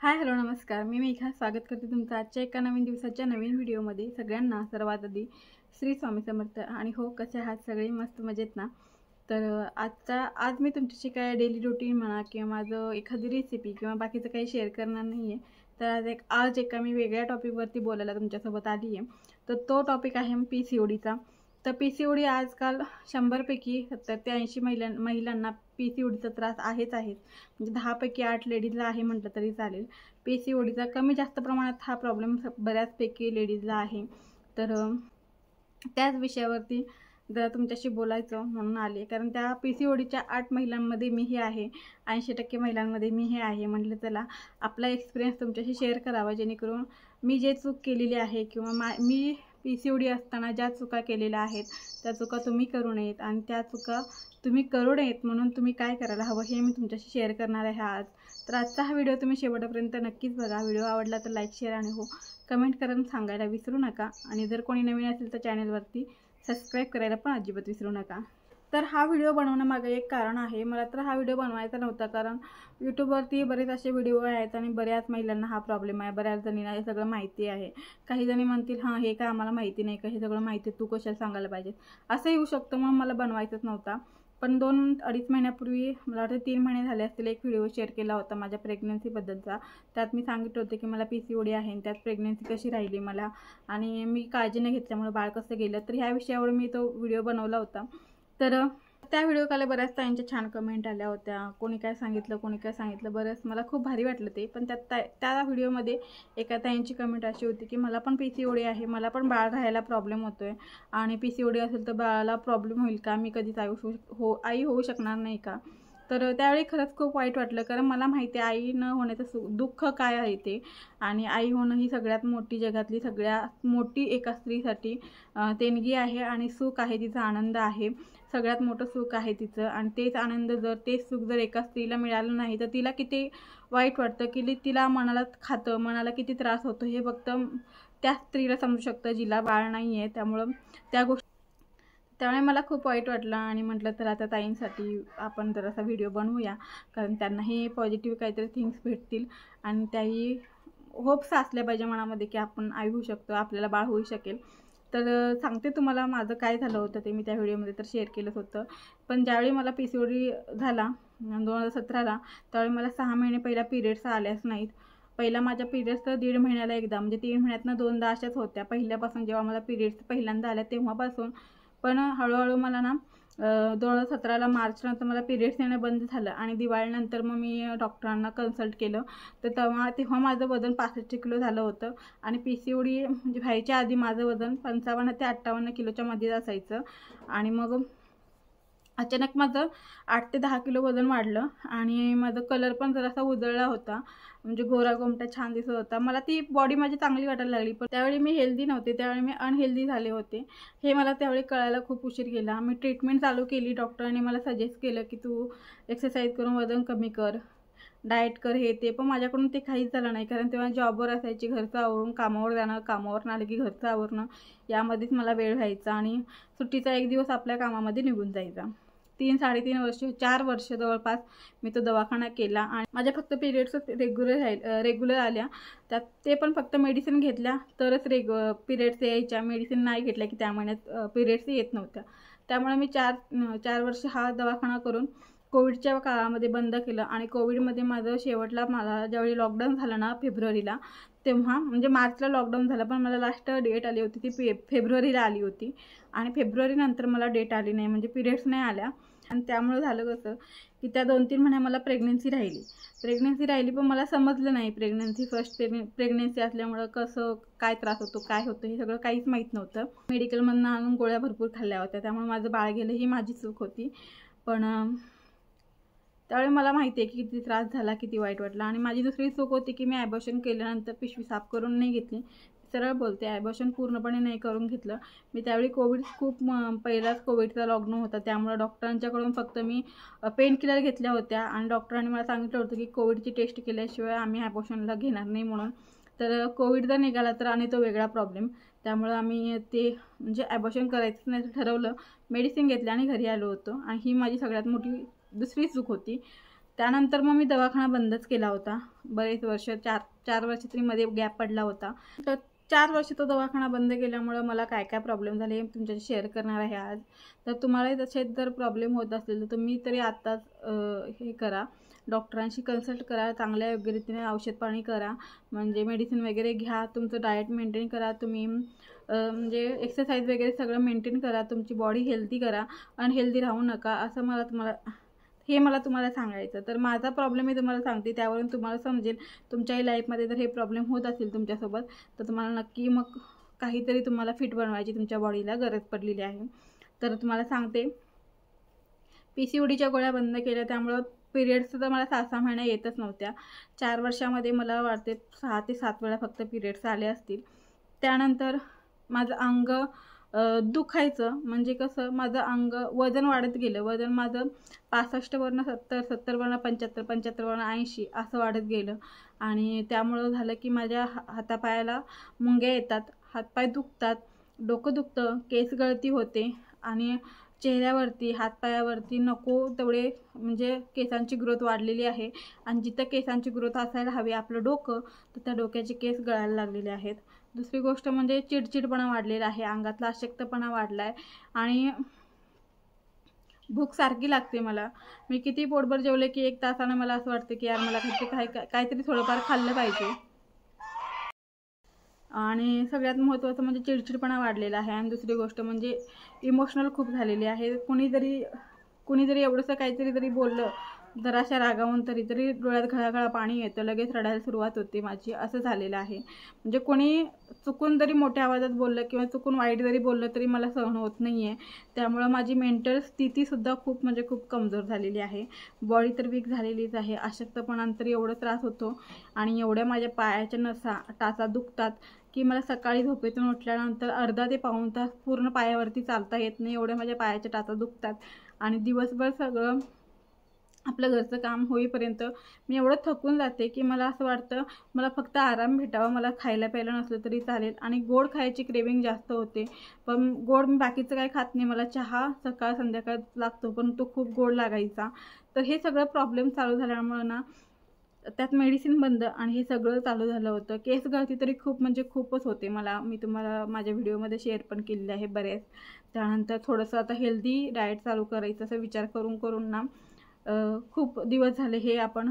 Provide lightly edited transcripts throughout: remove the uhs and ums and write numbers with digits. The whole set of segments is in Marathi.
हाय हॅलो नमस्कार. मी मेघा स्वागत करते तुमचं आजच्या एका नवीन दिवसाच्या नवीन व्हिडिओमध्ये. सगळ्यांना सर्वात आधी श्री स्वामी समर्थ. आणि हो, कसे आहात सगळे? मस्त मजेत ना? तर आज मी तुमच्याशी काय डेली रुटीन म्हणा किंवा माझं एखादी रेसिपी किंवा बाकीचं काही शेअर करणार नाही आहे. तर आज एका मी वेगळ्या टॉपिकवरती बोलायला तुमच्यासोबत आली आहे. तर तो टॉपिक आहे PCODचा. तर PCOD आजकाल 100पैकी 70 ते 80 महिलांना PCODचा त्रास आहेच आहे. म्हणजे 10पैकी 8 लेडीजला आहे म्हटलं तरी चालेल. PCODचा कमी जास्त प्रमाणात हा प्रॉब्लेम बऱ्याचपैकी लेडीजला आहे. तर त्याच विषयावरती जरा तुमच्याशी बोलायचं म्हणून आले. कारण त्या PCODच्या 8 महिलांमध्ये मीही आहे, 80% महिलांमध्ये मीही आहे. म्हटलं चला आपला एक्सपिरियन्स तुमच्याशी शेअर करावा, जेणेकरून मी जे चूक केलेली आहे किंवा मी PCOD असताना ज्या चुका केलेल्या आहेत त्या चुका तुम्ही करू नयेत, आणि त्या चुका तुम्ही करू नयेत म्हणून तुम्ही काय करायला हवं हे मी तुमच्याशी शेअर करणार आहे आज. तर आजचा हा व्हिडिओ तुम्ही शेवटपर्यंत नक्कीच बघा. व्हिडिओ आवडला तर लाईक, शेअर आणि हो कमेंट करून सांगायला विसरू नका. आणि जर कोणी नवीन असेल तर चॅनलवरती सबस्क्राईब करायला पण अजिबात विसरू नका. तर हा व्हिडिओ बनवण्यामागे एक कारण आहे. मला तर हा व्हिडिओ बनवायचा नव्हता, कारण यूट्यूबवरती बरेच असे व्हिडिओ आहेत आणि बऱ्याच महिलांना हा प्रॉब्लेम आहे. बऱ्याच जणींना हे सगळं माहिती आहे. काही जणी म्हणतील हां हे काय आम्हाला माहिती नाही का, हे सगळं माहिती तू कशाला सांगायला पाहिजे, असं येऊ शकतं. म्हणून मला बनवायचंच नव्हता. पण 2-2.5 महिन्यापूर्वी, मला वाटतं 3 महिने झाले असतील, एक व्हिडिओ शेअर केला होता माझ्या प्रेग्नन्सीबद्दलचा. त्यात मी सांगितलं होतं की मला PCOD आहे आणि त्यात प्रेग्नन्सी कशी राहिली मला, आणि मी काळजी न घेतल्यामुळे बाळ कसं गेलं. तर ह्या विषयावर मी तो व्हिडिओ बनवला होता. तर त्या व्हिडिओखाली बऱ्याच ताईंच्या छान कमेंट आल्या होत्या. कोणी काय सांगितलं बरंच मला खूप भारी वाटलं ते. पण त्या व्हिडिओमध्ये एका ताईंची कमेंट अशी होती की मला पण PCOD आहे, मला पण बाळ राहायला प्रॉब्लेम होतोय, आणि PCOD असेल तर बाळाला प्रॉब्लेम होईल का, मी कधीच आई होऊ शकणार नाही का. तर त्यावेळी खरंच खूप वाईट वाटलं, कारण मला माहिती आहे आई न होण्याचं दुःख काय आहे ते. आणि आई होणं ही सगळ्यात मोठी, जगातली सगळ्यात मोठी एका स्त्रीसाठी देणगी आहे, आणि सुख आहे, तिचा आनंद आहे, सगळ्यात मोठं सुख आहे तिचं. आणि तेच आनंद तेच सुख जर एका स्त्रीला मिळालं नाही तर तिला किती वाईट वाटतं, की तिला मनाला किती त्रास होतो हे फक्त त्या स्त्रीला समजू शकतं जिला बाळ नाही आहे. त्यामुळे मला खूप वाईट वाटलं, आणि म्हटलं तर आता ताईंसाठी आपण जरासा व्हिडिओ बनवूया, कारण त्यांनाही पॉझिटिव्ह काहीतरी थिंग्स भेटतील, आणि त्याही होप्स असल्या पाहिजे मनामध्ये की आपण आई होऊ शकतो, आपल्याला बाळ होऊ शकेल. तर सांगते तुम्हाला माझं काय झालं होतं ते. मी त्या व्हिडिओमध्ये तर शेअर केलं होतं. पण ज्यावेळी मला PCOD झाला 2017ला, त्यावेळी मला 6 महिने पहिला पिरियड्स आल्याच नाहीत. पहिला माझ्या पिरियड्स तर 1.5 महिन्याला एकदा, म्हणजे 3 महिन्यातनं 2दा अशाच होत्या पहिल्यापासून. जेव्हा मला पिरियड्स पहिल्यांदा आल्या तेव्हापासून. पण हळूहळू मला ना 2017ला मार्चनंतर मला पिरियड्स येणं बंद झालं, आणि दिवाळीनंतर मग मी डॉक्टरांना कन्सल्ट केलं. तर तेव्हा माझं वजन 65 किलो झालं होतं, आणि PCOD म्हणजे व्हायच्या आधी माझं वजन 55 ते 58 किलोच्या मध्येच असायचं. आणि मग अचानक माझं 8 ते 10 किलो वजन वाढलं, आणि माझं कलर पण जरासा उजळला होता, म्हणजे गोरा गोमटा छान दिसत होता. मला ती बॉडी माझी चांगली वाटायला लागली. पण त्यावेळी मी हेल्दी नव्हते, त्यावेळी मी अनहेल्दी झाले होते. हे मला त्यावेळी कळायला खूप उशीर गेला. मी ट्रीटमेंट चालू केली. डॉक्टरांनी मला सजेस्ट केलं की तू एक्सरसाइज करून वजन कमी कर, डाएट कर, हे ते. पण माझ्याकडून ते काहीच झालं नाही, कारण तेव्हा जॉबवर असायची, घरचं आवरून कामावर जाणं, कामावर आलं की घरचं आवरणं, यामध्येच मला वेळ व्हायचा, आणि सुट्टीचा एक दिवस आपल्या कामामध्ये निघून जायचा. 3-3.5 वर्ष, 4 वर्ष जवळपास मी तो दवाखाना केला, आणि माझ्या फक्त पिरियड्स रेग्युलर आल्या. त्यात ते पण फक्त मेडिसिन घेतल्या तरच पिरियड्स यायच्या. मेडिसिन नाही घेतल्या की त्या महिन्यात पिरियड्स येत नव्हत्या. त्यामुळे मी 4 वर्ष हा दवाखाना करून कोविडच्या काळामध्ये बंद केलं. आणि कोविडमध्ये मला ज्यावेळी लॉकडाऊन झालं ना फेब्रुवारीला, तेव्हा म्हणजे मार्चला लॉकडाऊन झालं, पण मला लास्ट डेट आली होती ती फेब्रुवारीला आली होती, आणि फेब्रुवारीनंतर मला डेट आली नाही, म्हणजे पिरियड्स नाही आल्या. आणि त्यामुळे झालं कसं की त्या 2-3 महिन्या मला प्रेग्नन्सी राहिली, पण मला समजलं नाही फर्स्ट प्रेग्नन्सी असल्यामुळं कसं काय त्रास होतो, काय होतं, हे सगळं काहीच माहीत नव्हतं. मेडिकलमधून आणून गोळ्या भरपूर खाल्ल्या होत्या, त्यामुळे माझं बाळ गेलं ही माझी चूक होती. पण त्यावेळी मला माहिती आहे की किती त्रास झाला, किती वाईट वाटलं. आणि माझी दुसरी चूक होती की मी ॲबॉर्शन केल्यानंतर पिशवी साफ करून नाही घेतली. सरळ बोलते, ॲबॉर्शन पूर्णपणे नाही करून घेतलं मी. त्यावेळी पहिलाच कोविडचा लॉकडाऊन होता, त्यामुळे डॉक्टरांच्याकडून फक्त मी पेन किलर घेतल्या होत्या, आणि डॉक्टरांनी मला सांगितलं होतं की कोविडची टेस्ट केल्याशिवाय आम्ही ॲबॉर्शनला घेणार नाही म्हणून. तर कोविड जर निघाला तर आणि तो वेगळा प्रॉब्लेम. त्यामुळं आम्ही ते म्हणजे ॲबॉर्शन करायचं नाही ठरवलं, मेडिसिन घेतल्या आणि घरी आलो होतो. आणि ही माझी सगळ्यात मोठी दुसरी चूक होती. त्यानंतर मग मी दवाखाना बंदच केला होता बरेच वर्ष, 4 वर्ष तरी मध्ये गॅप पडला होता. तर 4 वर्ष तो दवाखाना बंद केल्यामुळं मला काय काय प्रॉब्लेम झाले हे तुमच्याशी शेअर करणार आहे आज. तर तुम्हालाही तसे जर प्रॉब्लेम होत असेल तर तुम्ही तरी आत्ताच हे करा, डॉक्टरांशी कन्सल्ट करा, चांगल्या योग्य रीतीने औषध पाणी करा, म्हणजे मेडिसिन वगैरे घ्या, तुमचं डाएट मेंटेन करा, तुम्ही म्हणजे एक्सरसाइज वगैरे सगळं मेंटेन करा, तुमची बॉडी हेल्दी करा, अनहेल्दी राहू नका, असं मला तुम्हाला सांगायचं. तर माझा प्रॉब्लेम मी तुम्हाला सांगते, त्यावरून तुम्हाला समजेल तुमच्याही लाईफमध्ये जर हे प्रॉब्लेम होत असेल तुमच्यासोबत तर तुम्हाला नक्की मग काहीतरी तुम्हाला फिट बनवायची तुमच्या बॉडीला गरज पडलेली आहे. तर तुम्हाला सांगते, PCODच्या गोळ्या बंद केल्या, त्यामुळं पिरियड्स तर मला 6-6 महिने येतच नव्हत्या. 4 वर्षामध्ये मला वाटते 6 ते 7 वेळा फक्त पिरियड्स आले असतील. त्यानंतर माझं अंग दुखायचं, म्हणजे कसं माझं अंग वजन वाढत गेलं, वजन माझं 65वरनं 70, 70वरनं 75, 75वरनं 80 असं वाढत गेलं. आणि त्यामुळं झालं की माझ्या हातापायाला मुंग्या येतात, हातपाय दुखतात, डोकं दुखतं, केस गळती होते आणि चेहऱ्यावरती हातपायावरती नको तेवढे म्हणजे केसांची ग्रोथ वाढलेली आहे. आणि जिथं केसांची ग्रोथ असायला हवी आपलं डोकं, तर त्या डोक्याचे केस गळायला लागलेले आहेत. दुसरी गोष्ट म्हणजे चिडचिडपणा वाढलेला आहे, अंगातला अशक्तपणा वाढला आहे आणि भूक सारखी लागते मला. मी किती पोटभर जेवले की 1 तासानं मला असं वाटतं की यार मला काहीतरी थोडंफार खाल्लं पाहिजे. आणि सगळ्यात महत्त्वाचं म्हणजे चिडचिडपणा वाढलेला आहे. आणि दुसरी गोष्ट म्हणजे इमोशनल खूप झालेली आहे. कुणी जरी एवढंसं काहीतरी जरी बोललं जराशा रागावून तरी डोळ्यात घळाघळा पाणी येतं, लगेच रडायला सुरुवात होते माझी, असं झालेलं आहे. म्हणजे कोणी चुकून जरी मोठ्या आवाजात बोललं किंवा चुकून वाईट जरी बोललं तरी मला सहन होत नाही आहे. त्यामुळं माझी मेंटल स्थितीसुद्धा खूप कमजोर झालेली आहे. बॉडी तर वीक झालेलीच आहे. अशक्तपणानंतर एवढं त्रास होतो आणि एवढ्या माझ्या पायाच्या नसा टाचा दुखतात की मला सकाळी झोपेतून उठल्यानंतर अर्धा ते पाऊण तास पूर्ण पायावरती चालता येत नाही, एवढ्या माझ्या पायाच्या टाचा दुखतात. आणि दिवसभर सगळं आपलं घरचं काम होईपर्यंत मी एवढं थकून जाते की मला असं वाटतं मला फक्त आराम भेटावा, मला खायला प्यायला नसलं तरी चालेल. आणि गोड खायची क्रेविंग जास्त होते, पण गोड मी बाकीचं काही खात नाही, मला चहा सकाळ संध्याकाळ लागतो पण तो खूप गोड लागायचा. तर हे सगळं प्रॉब्लेम चालू झाल्यामुळं ना त्यात मेडिसिन बंद आणि हे सगळं चालू झालं होतं. केस गळती तरी खूपच होते मला, मी तुम्हाला माझ्या व्हिडिओमध्ये शेअर पण केलेले आहे बरेच. त्यानंतर थोडंसं आता हेल्दी डाएट चालू करायचं असं विचार करून ना खूप दिवस झाले हे आपण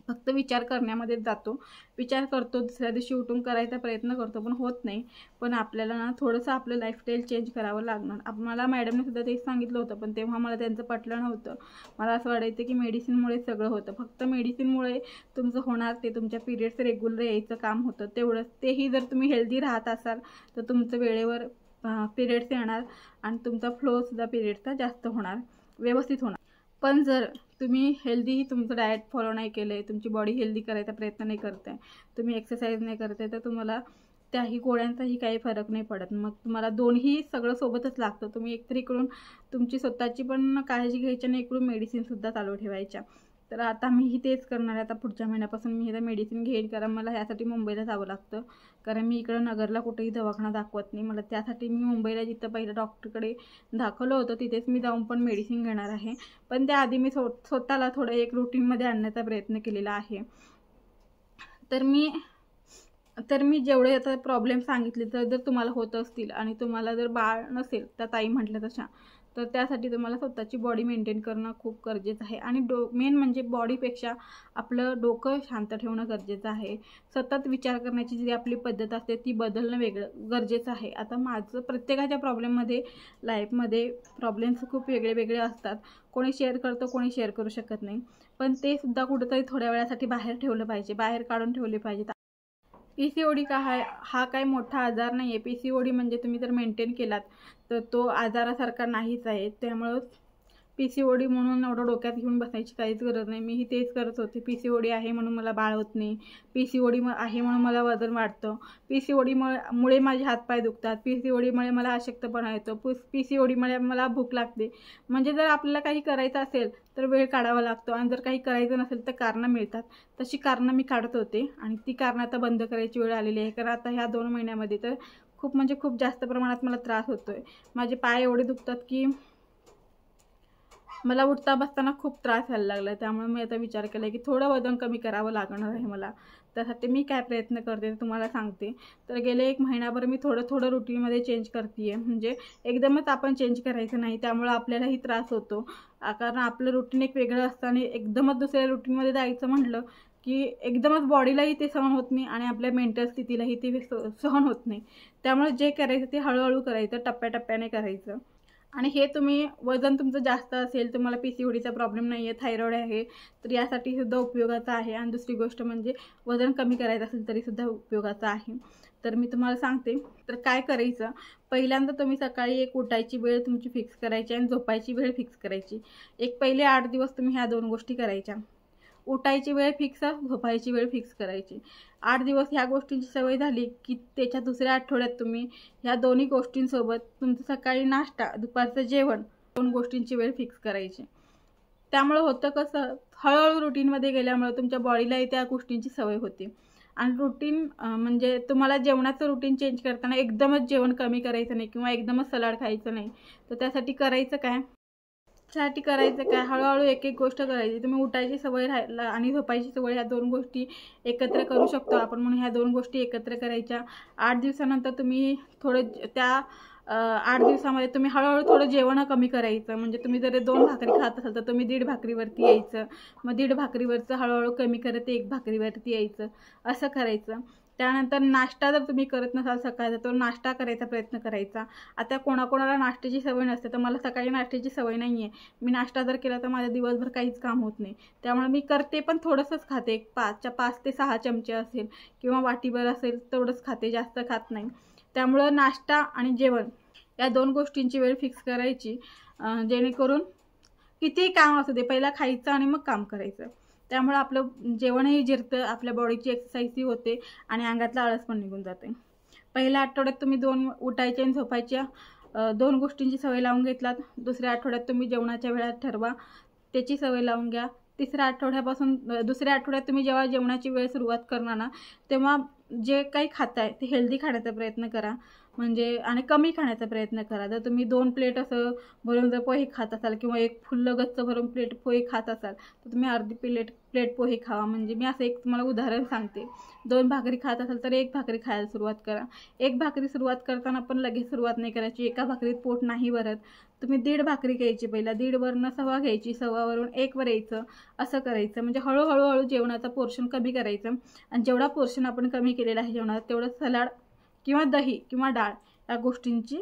फक्त विचार करण्यामध्येच जातो. विचार करतो, दुसऱ्या दिवशी उठून करायचा प्रयत्न करतो पण होत नाही. पण आपल्याला ना थोडंसं आपलं लाईफस्टाईल चेंज करावं लागणार. मला मॅडमने सुद्धा तेच सांगितलं होतं, पण तेव्हा मला त्यांचं पटलं नव्हतं. मला असं वाटायचं की मेडिसिनमुळे सगळं होतं, फक्त मेडिसिनमुळे तुमचं होणार ते तुमच्या पिरियड्स रेग्युलर यायचं काम होतं तेवढंच. तेही जर तुम्ही हेल्दी राहत असाल तर तुमचं वेळेवर पिरियड्स येणार आणि तुमचा फ्लोसुद्धा पिरियड्सचा जास्त होणार, व्यवस्थित होणार. पण जर तुम्ही हेल्दी तुमचं डाएट फॉलो नाही केलं आहे, तुमची बॉडी हेल्दी करायचा प्रयत्न नाही करताय, तुम्ही एक्सरसाइज नाही करताय, तर तुम्हाला त्याही गोळ्यांचाही काही फरक नाही पडत. मग तुम्हाला दोन्ही सगळं सोबतच लागतं. तुम्ही एकतर इकडून तुमची स्वतःची पण काळजी घ्यायची आणि इकडून मेडिसिनसुद्धा चालू ठेवायच्या. तर आता मीही तेच करणार आहे. आता पुढच्या महिन्यापासून मी हे मेडिसिन घेईन, कारण मला ह्यासाठी मुंबईला जावं लागतं, कारण मी इकडं नगरला कुठेही दवाखाना दाखवत नाही. मला त्यासाठी मी मुंबईला जिथं पहिलं डॉक्टरकडे दाखवलं होतं तिथेच मी जाऊन पण मेडिसिन घेणार आहे. पण त्याआधी मी स्वतःला थोडं एक रुटीनमध्ये आणण्याचा प्रयत्न केलेला आहे. तर मी जेवढे आता प्रॉब्लेम सांगितले तर जर तुम्हाला होत असतील आणि तुम्हाला जर बाळ नसेल त्या ताई म्हटलं तशा, तर त्यासाठी तुम्हाला स्वतःची बॉडी मेंटेन करणं खूप गरजेचं आहे. आणि मेन म्हणजे बॉडीपेक्षा आपलं डोकं शांत ठेवणं गरजेचं आहे. सतत विचार करण्याची जी आपली पद्धत असते ती बदलणं गरजेचं आहे. आता माझं प्रत्येकाच्या प्रॉब्लेममध्ये लाईफमध्ये प्रॉब्लेम्स खूप वेगळे असतात. कोणी शेअर करतं, कोणी शेअर करू शकत नाही, पण ते सुद्धा कुठंतरी थोड्या वेळासाठी बाहेर ठेवलं पाहिजे, बाहेर काढून ठेवले पाहिजेत. PCOD हा काय मोठा आजार नाही आहे. PCOD म्हणजे तुम्ही जर मेंटेन केलात तर तो आजारासारखा नाहीच आहे. त्यामुळं PCOD म्हणून एवढं डोक्यात घेऊन बसायची काहीच गरज नाही. मीही तेच करत होते. PCOD आहे म्हणून मला बाळ होत नाही, PCOD आहे म्हणून मला वजन वाढतं, PCODमुळे माझे हातपाय दुखतात, PCODमुळे मला अशक्तपणा येतो, PCODमुळे मला भूक लागते. म्हणजे जर आपल्याला काही करायचं असेल तर वेळ काढावा लागतो आणि जर काही करायचं नसेल तर कारणं मिळतात. तशी कारणं मी काढत होते आणि ती कारणं आता बंद करायची वेळ आलेली आहे. कारण आता ह्या 2 महिन्यामध्ये तर खूप जास्त प्रमाणात मला त्रास होतो आहे. माझे पाय एवढे दुखतात की मला उठता बसताना खूप त्रास व्हायला लागला, त्यामुळे मी आता विचार केला की थोडं वजन कमी करावं लागणार आहे मला. त्यासाठी मी काय प्रयत्न करते ते तुम्हाला सांगते. तर गेले 1 महिनाभर मी थोडं रुटीनमध्ये चेंज करते आहे. म्हणजे एकदमच आपण चेंज करायचं नाही, त्यामुळे आपल्यालाही त्रास होतो. कारण आपलं रुटीन एक वेगळं असतं आणि एकदमच दुसऱ्या रुटीनमध्ये जायचं म्हटलं की एकदमच बॉडीलाही ते सहन होत नाही आणि आपल्या मेंटल स्थितीलाही ते सहन होत नाही. त्यामुळे जे करायचं ते हळूहळू करायचं, टप्प्याटप्प्याने करायचं. आणि हे तुम्ही वजन तुमचं जास्त असेल, तुम्हाला PCODचा प्रॉब्लेम नाही आहे, थायरॉईड आहे, तर यासाठी सुद्धा उपयोगाचं आहे. आणि दुसरी गोष्ट म्हणजे वजन कमी करायचं असेल तरीसुद्धा उपयोगाचं आहे. तर मी तुम्हाला सांगते. तर काय करायचं, पहिल्यांदा तुम्ही सकाळी एक उठायची वेळ तुमची फिक्स करायची आणि झोपायची वेळ फिक्स करायची. एक पहिले 8 दिवस तुम्ही ह्या 2 गोष्टी करायच्या. उठायची वेळ फिक्स, झोपायची वेळ फिक्स करायची. 8 दिवस ह्या गोष्टींची सवय झाली की त्याच्या दुसऱ्या आठवड्यात तुम्ही ह्या दोन्ही गोष्टींसोबत तुमचं सकाळी नाश्ता, दुपारचं जेवण, 2 गोष्टींची वेळ फिक्स करायची. त्यामुळे होतं कसं, हळूहळू रुटीनमध्ये गेल्यामुळे तुमच्या बॉडीलाही त्या गोष्टींची सवय होते. आणि रुटीन म्हणजे तुम्हाला जेवणाचं रुटीन चेंज करताना एकदमच जेवण कमी करायचं नाही किंवा एकदमच सलाड खायचं नाही. तर त्यासाठी करायचं काय, हळूहळू एक एक गोष्ट करायची. तुम्ही उठायची सवय आणि झोपायची सवय, ह्या 2 गोष्टी एकत्र करू शकतो आपण, म्हणून ह्या 2 गोष्टी एकत्र करायच्या. 8 दिवसानंतर तुम्ही थोडं त्या 8 दिवसामध्ये तुम्ही हळूहळू थोडं जेवण कमी करायचं. म्हणजे तुम्ही जर 2 भाकरी खात असाल तर तुम्ही 1.5 भाकरीवरती यायचं. मग 1.5 भाकरीवरचं हळूहळू कमी करत 1 भाकरीवरती यायचं, असं करायचं. त्यानंतर नाश्ता जर तुम्ही करत नसाल सकाळचा, तर नाश्ता करायचा प्रयत्न करायचा. आता कोणाकोणाला नाश्त्याची सवय नसते, तर मला सकाळी नाश्त्याची सवय नाही आहे. मी नाश्ता जर केला तर माझ्या दिवसभर काहीच काम होत नाही. त्यामुळे मी करते पण थोडंसंच खाते. 5 ते 6 चमचे असेल किंवा वाटीभर असेल तेवढंच खाते, जास्त खात नाही. त्यामुळं नाश्ता आणि जेवण या 2 गोष्टींची वेळ फिक्स करायची, जेणेकरून कितीही काम असू दे पहिला खायचं आणि मग काम करायचं. त्यामुळे आपलं जेवणही जिरतं, आपल्या बॉडीची एक्सरसाइजही होते आणि अंगातला आळस पण निघून जाते. पहिल्या आठवड्यात तुम्ही 2 उठायच्या आणि झोपायच्या 2 गोष्टींची सवय लावून घेतलात. दुसऱ्या आठवड्यात तुम्ही जेवणाच्या वेळा ठरवा, त्याची सवय लावून घ्या. दुसऱ्या आठवड्यात तुम्ही जेव्हा जेवणाची वेळ सुरुवात करणार ना, तेव्हा जे काही खाताय ते हेल्दी खाण्याचा प्रयत्न करा. म्हणजे आणि कमी खाण्याचा प्रयत्न करा. जर तुम्ही 2 प्लेट असं भरून जर पोहे खात असाल किंवा एक फुल्लं गच्च भरून प्लेट पोहे खात असाल, तर तुम्ही अर्धी प्लेट पोहे खावा. म्हणजे मी असं एक तुम्हाला उदाहरण सांगते. 2 भाकरी खात असाल तर 1 भाकरी खायला सुरुवात करा. 1 भाकरी सुरुवात करताना पण लगेच सुरुवात नाही करायची. एका भाकरीत पोट नाही भरत. तुम्ही 1.5 भाकरी घ्यायची, पहिला 1.5 वरनं 1.25 घ्यायची, 1.25 वरून 1 वर यायचं, असं करायचं. म्हणजे हळूहळू जेवणाचा पोर्शन कमी करायचं. आणि जेवढा पोर्शन आपण कमी केलेला आहे जेवणात, तेवढं सलाड किंवा दही किंवा डाळ या गोष्टींची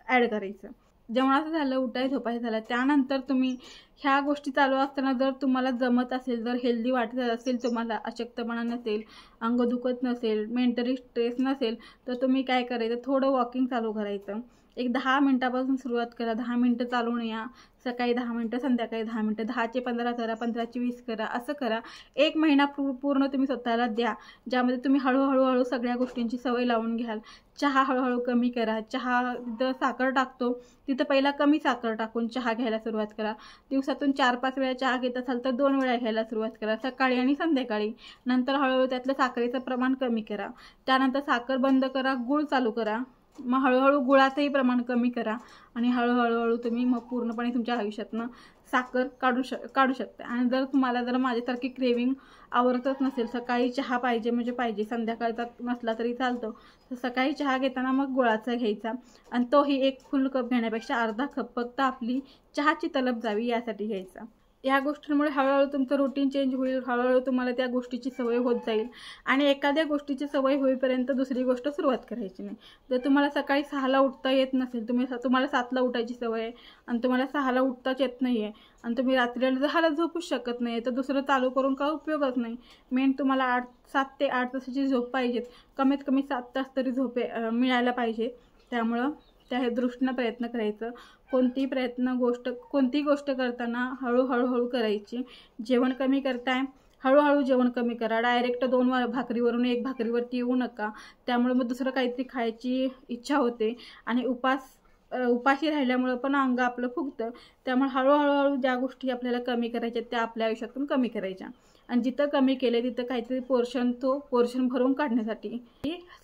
ॲड करायचं. जेवणाचं झालं, उठाय झोपायचं झालं, त्यानंतर तुम्ही ह्या गोष्टी चालू असताना जर तुम्हाला जमत असेल, जर हेल्दी वाटत असेल, तुम्हाला अशक्तपणा नसेल, अंग दुखत नसेल, मेंटली स्ट्रेस नसेल, तर तुम्ही काय करायचं, थोडं वॉकिंग चालू करायचं. एक 10 मिनटापासून सुरुवात करा. 10 मिनटं चालून या, सकाळी 10 मिनटं, संध्याकाळी 10 मिनटं, 10चे 15 करा, 15चे 20 करा, असं करा. 1 महिना पूर्ण तुम्ही स्वतःला द्या, ज्यामध्ये तुम्ही हळूहळू सगळ्या गोष्टींची सवय लावून घ्याल. चहा हळूहळू कमी करा. चहा जिथं साखर टाकतो तिथं पहिला कमी साखर टाकून चहा घ्यायला सुरुवात करा. दिवसातून 4-5 वेळा चहा घेत असाल तर 2 वेळा घ्यायला सुरुवात करा, सकाळी आणि संध्याकाळी. नंतर हळूहळू त्यातलं साखरेचं प्रमाण कमी करा. त्यानंतर साखर बंद करा, गूळ चालू करा. मग हळूहळू गुळाचंही प्रमाण कमी करा आणि हळूहळू तुम्ही मग पूर्णपणे तुमच्या आयुष्यातनं साखर काढू शकता. आणि जर माझ्यासारखी क्रेविंग आवडतच नसेल, सकाळी चहा पाहिजे म्हणजे पाहिजे, संध्याकाळचा नसला तरी चालतो, तर सकाळी चहा घेताना मग गुळाचा घ्यायचा. आणि तोही 1 फुल कप घेण्यापेक्षा अर्धा कप, फक्त आपली चहाची तलब जावी यासाठी घ्यायचा. या गोष्टींमुळे हळूहळू तुमचं रुटीन चेंज होईल. हळूहळू तुम्हाला त्या गोष्टीची सवय होत जाईल. आणि एखाद्या गोष्टीची सवय होईपर्यंत दुसरी गोष्ट सुरुवात करायची नाही. जर तुम्हाला सकाळी 6ला उठता येत नसेल, तुम्हाला 7ला उठायची सवय आहे आणि तुम्हाला 6ला उठताच येत नाही आहे आणि तुम्ही रात्रीला 10ला झोपूच शकत नाही, तर दुसरं चालू करून काय उपयोगच नाही. मेन तुम्हाला 7 ते 8 तासाची झोप पाहिजेत. कमीत कमी 7 तास तरी झोप मिळायला पाहिजे. त्यामुळं त्या दृष्टीनं प्रयत्न करायचं. कोणती गोष्ट करताना हळूहळू करायची. जेवण कमी करताय, हळूहळू जेवण कमी करा. डायरेक्ट 2 भाकरीवरून 1 भाकरीवरती येऊ नका. त्यामुळे मग दुसरं काहीतरी खायची इच्छा होते आणि उपाशी राहिल्यामुळं पण अंग आपलं फुगतं. त्यामुळे हळूहळू ज्या गोष्टी आपल्याला कमी करायच्या त्या आपल्या आयुष्यातून कमी करायच्या. आणि जिथं कमी केले तिथं काहीतरी पोर्शन भरून काढण्यासाठी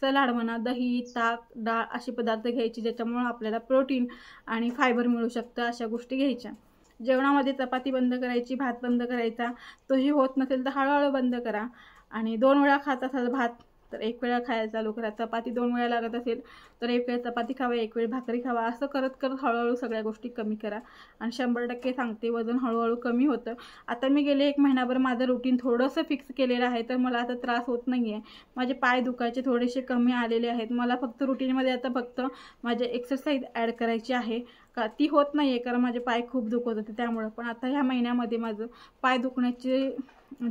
सलाड म्हणा, दही, ताक, डाळ असे पदार्थ घ्यायचे, ज्याच्यामुळे आपल्याला प्रोटीन आणि फायबर मिळू शकतं. अशा गोष्टी घ्यायच्या. जेवणामध्ये चपाती बंद करायची, भात बंद करायचा. तोही होत नसेल तर हळूहळू बंद करा. आणि 2 वेळा खात असाल भात तर 1 वेळा खायला चालू करा. चपाती 2 वेळा लागत असेल तर 1 वेळ चपाती खावा, 1 वेळ भाकरी खावा. असं करत करत हळूहळू सगळ्या गोष्टी कमी करा. आणि 100% सांगते, वजन हळूहळू कमी होतं. आता मी गेले 1 महिनाभर माझं रुटीन थोडंसं फिक्स केलेलं आहे, तर मला आता त्रास होत नाही आहे. माझे पाय दुखायचे थोडेसे कमी आलेले आहेत. मला फक्त रुटीनमध्ये आता फक्त माझे एक्सरसाइज ॲड करायची आहे. का ती होत नाही आहे कारण माझे पाय खूप दुखत होते त्यामुळं. पण आता ह्या महिन्यामध्ये माझं पाय दुखण्याचे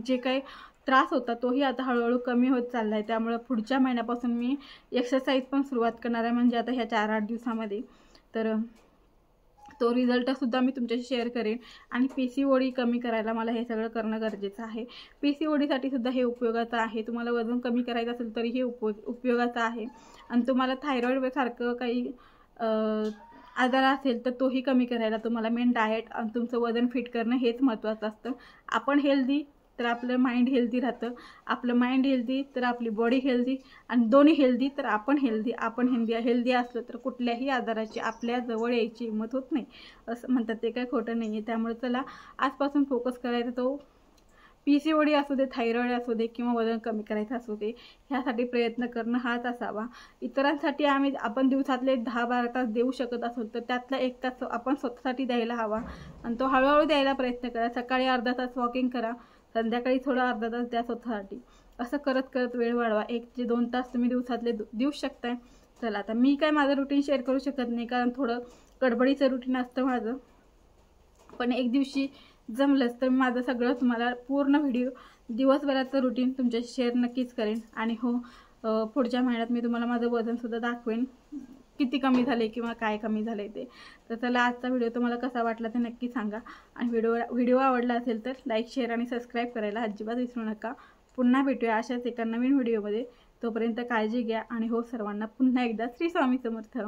जे काही त्रास होता तोही आता हळूहळू कमी होत चालला आहे. त्यामुळं पुढच्या महिन्यापासून मी एक्सरसाइज पण सुरुवात करणार आहे, म्हणजे आता ह्या 4-8 दिवसामध्ये. तर तो रिझल्टसुद्धा मी तुमच्याशी शेअर करेन. आणि PCOD कमी करायला मला हे सगळं करणं गरजेचं आहे. PCODसाठी सुद्धा हे उपयोगाचं आहे. तुम्हाला वजन कमी करायचं असेल तरी हे उपयोगाचं आहे. आणि तुम्हाला थायरॉईडसारखं काही आजार असेल तर तोही कमी करायला तुम्हाला मेन डाएट आणि तुमचं वजन फिट करणं हेच महत्त्वाचं असतं. आपण हेल्दी तर आपलं माइंड हेल्दी राहतं, आपलं माइंड हेल्दी तर आपली बॉडी हेल्दी, आणि दोन्ही हेल्दी तर आपण हेल्दी. आपण हेल्दी असलं तर कुठल्याही आजाराची आपल्या जवळ यायची हिंमत होत नाही, असं म्हणतात. ते काय खोटं नाही आहे. त्यामुळे चला आजपासून फोकस करायचा तो PCOD असू दे, थायरॉईड असू दे किंवा वजन कमी करायचं असू दे, ह्यासाठी प्रयत्न करणं हाच असावा. इतरांसाठी आपण दिवसातले 10-12 तास देऊ शकत असू तर त्यातला 1 तास आपण स्वतःसाठी द्यायला हवा. आणि तो हळूहळू द्यायला प्रयत्न करा. सकाळी अर्धा तास वॉकिंग करा, संध्याकाळी थोडा अर्धा तास द्या स्वतःसाठी. असं करत करत वेळ वाढवा. 1 ते 2 तास तुम्ही दिवसातले देऊ शकताय. चला आता मी काय माझं रुटीन शेअर करू शकत नाही कारण थोडं गडबडीचं रुटीन असतं माझं. पण एक दिवशी जमलंच तर माझं सगळं तुम्हाला पूर्ण व्हिडिओ दिवसभराचं रुटीन तुमच्याशी शेअर नक्कीच करेन. आणि हो, पुढच्या महिन्यात मी तुम्हाला माझं वजनसुद्धा दाखवेन, किती कमी झाले किंवा काय कमी झाले ते. तर चला आजचा व्हिडिओ तुम्हाला कसा वाटला ते नक्की सांगा. आणि व्हिडिओ आवडला असेल तर लाईक, शेअर आणि सबस्क्राईब करायला अजिबात विसरू नका. पुन्हा भेटूया अशाच एका नवीन व्हिडिओमध्ये. तोपर्यंत काळजी घ्या. आणि हो, सर्वांना पुन्हा एकदा श्री स्वामी समर्थ.